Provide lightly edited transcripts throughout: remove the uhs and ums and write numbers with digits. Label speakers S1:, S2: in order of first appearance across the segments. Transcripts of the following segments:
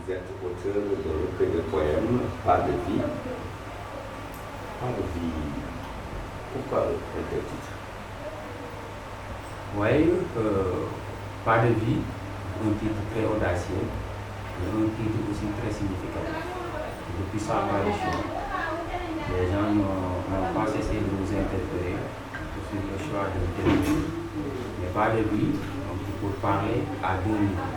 S1: Vous êtes auteur de recueil de poèmes, Pas de vie. Pas de vie. Pourquoi un tel titre?
S2: Oui, Pas de vie, un titre très audacieux, un titre aussi très significatif. Depuis sa parution, les gens n'ont pas cessé de nous interpeller sur le choix de titre. Mais Pas de vie, donc pour parler à deux niveaux.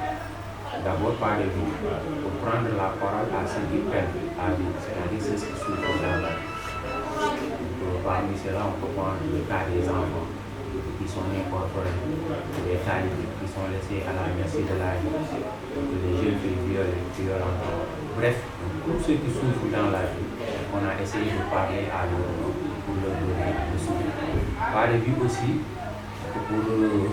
S2: D'abord, Pas de vie, pour prendre la parole à ceux qui peinent à vivre, c'est-à-dire ceux qui souffrent dans la vie. Parmi cela, on peut prendre le cas des enfants qui sont incorporés, des talibés qui sont laissés à la merci de la vie, les jeunes filles violentes. Bref, tous ceux qui souffrent dans la vie, on a essayé de parler à leur nom pour leur donner le soutien. Pas de vie aussi, pour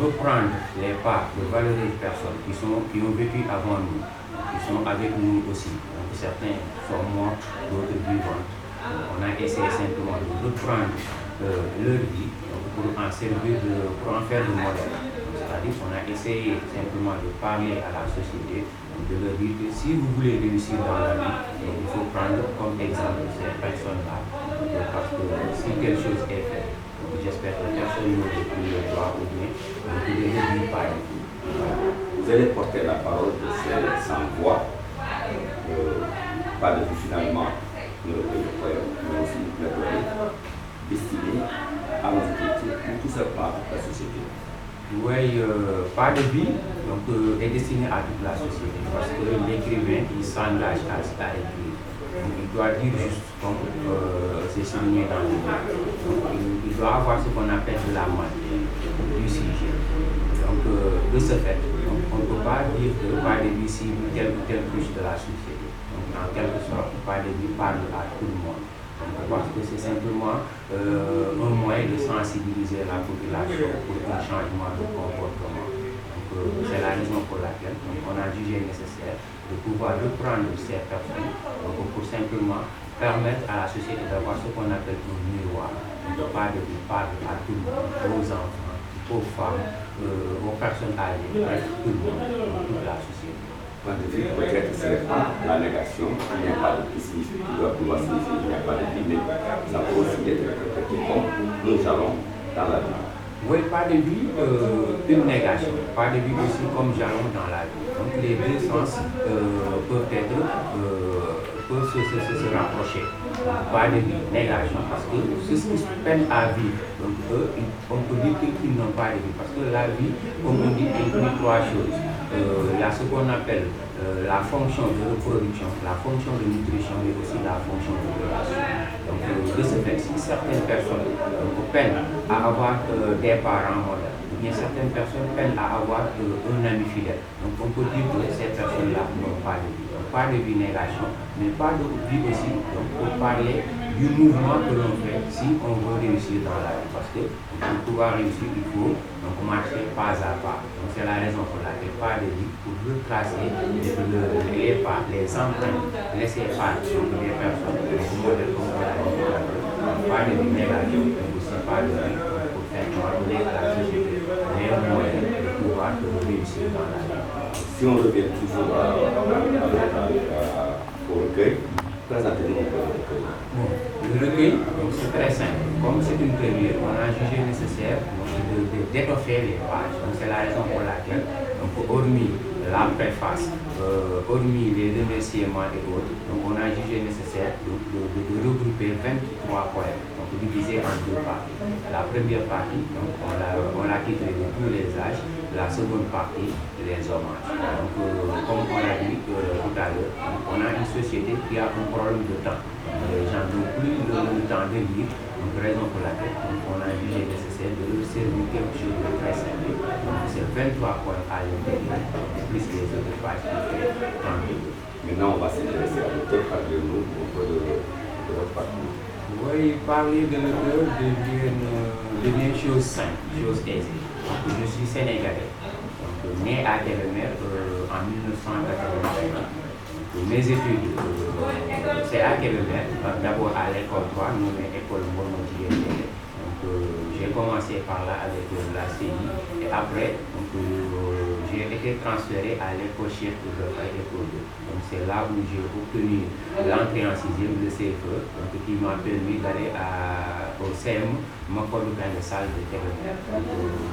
S2: reprendre les pas de valeureuses personnes qui ont vécu avant nous, qui sont avec nous aussi. Donc certains sont morts, d'autres vivants. On a essayé simplement de reprendre leur vie pour en servir, pour en faire le modèle. C'est-à-dire qu'on a essayé simplement de parler à la société, de leur dire que si vous voulez réussir dans la vie, il faut prendre comme exemple ces personnes-là. Parce que si quelque chose est fait, j'espère que personne n'aurait pu le voir ou bien vous pouvez le dire par exemple.
S1: Vous allez porter la parole de ces sans-voix, Pas de vie finalement, le poème, mais aussi le poème destiné à nos écritures ou tout simplement à la société.
S2: Oui, Pas de vie donc, est destiné à toute la société parce que l'écrivain il s'engage à écrire. Donc, il doit dire juste comme c'est souligné dans le livre. Il doit avoir ce qu'on appelle de la main du sujet. Donc de ce fait, on ne peut pas dire que Pas de vie cible telle ou telle couche de la société. Donc en quelque sorte, Pas de vie parle à tout le monde. Parce que c'est simplement un moyen de sensibiliser la population pour un changement de comportement. C'est la raison pour laquelle on a jugé nécessaire de pouvoir reprendre ces personnes pour simplement permettre à la société d'avoir ce qu'on appelle un miroir. Donc, Pas de vie parle à tout le monde, aux enfants, aux femmes, aux personnes âgées, bref, tout le monde, toute la société.
S1: Pas de vie, peut-être ce n'est pas la négation, il n'y a pas de vie, il doit pouvoir signifier qu'il n'y a pas de vie, mais ça peut aussi être interprété comme un jalon dans la vie.
S2: Oui, Pas de vie, une négation. Pas de vie aussi comme jalon dans la vie. Donc les deux sens peuvent se rapprocher. Pas de vie, négation. Parce que ceux qui peinent à vivre, donc eux, on peut dire qu'ils n'ont pas de vie. Parce que la vie, comme on dit, inclut trois choses. Il y a ce qu'on appelle la fonction de reproduction, la fonction de nutrition, mais aussi la fonction de relation. Donc, de ce fait, si certaines personnes peinent à avoir des parents modernes, ou bien certaines personnes peinent à avoir un ami fidèle, donc on peut dire que ces personnes-là n'ont pas de vie. Donc, pas de vie négation, mais pas de vie aussi, donc pour parler du mouvement que l'on fait si on veut réussir dans la vie. Parce que pour pouvoir réussir, il faut donc marcher pas à pas. Donc c'est la raison pour laquelle Pas de vie, pour retracer les pas, les empreintes, laisser faire sur des personnes, les modèles comme on l'a dit, Pas de vie négation, mais aussi Pas de vie pour faire donner à la société les moyens de pouvoir réussir dans la vie.
S1: Si on revient toujours au recueil, présentez-nous un peu le recueil.
S2: Bon, le recueil, c'est très simple. Comme c'est une première, on a jugé nécessaire d'étoffer les pages. Donc c'est la raison pour laquelle, hormis la préface, hormis les remerciements et autres, donc on a jugé nécessaire de regrouper 23 poèmes, donc divisés en deux parties. La première partie, donc, on l'a titré de tous les âges, la seconde partie, les hommages. Donc, comme on l'a dit tout à l'heure, on a une société qui a un problème de temps. Les gens n'ont plus le temps de lire, donc raison pour laquelle on a jugé nécessaire de leur servir quelque chose de très simple. Donc c'est 23 points à l'intérieur, plus les autres pages qui fait 32.
S1: Maintenant, on va s'intéresser à l'auteur, parlez-nous un peu de votre parcours.
S2: Oui, parler de l'auteur devient chose simple, chose aisée. Donc, je suis sénégalais, donc, né à Kébémer en 1981. Mes études, c'est à Kébémer, d'abord à l'école 3, nommée École Mourmoutier. J'ai commencé par là avec la CI et après j'ai été transféré à l'école chef de l'école 2. Donc c'est c'est là où j'ai obtenu l'entrée en sixième, le CFE, donc qui m'a permis d'aller au CM Makodou Salle de Kébémer.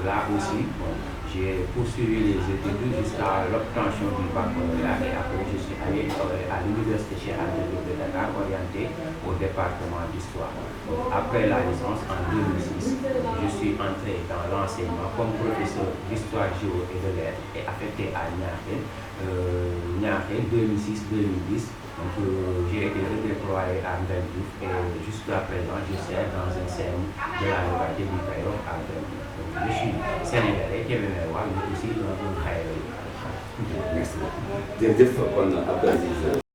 S2: Là aussi, bon, j'ai poursuivi les études jusqu'à l'obtention du baccalauréat et après je suis allé à l'université Cheikh Anta Diop de Dakar orienté au département d'histoire. Après la licence en 2006, je suis entré dans l'enseignement comme professeur d'histoire géo et de lettres et affecté à Niakhène 2006-2010. Donc j'ai été redéployé à Mbendiouf et jusqu'à présent je sers dans un CM de la localité du Kayor à Mbendiouf. Je suis sénégalais, Kébémerois, mais aussi un Kayor.
S1: Merci beaucoup. Jërëjëf kon Abdou Aziz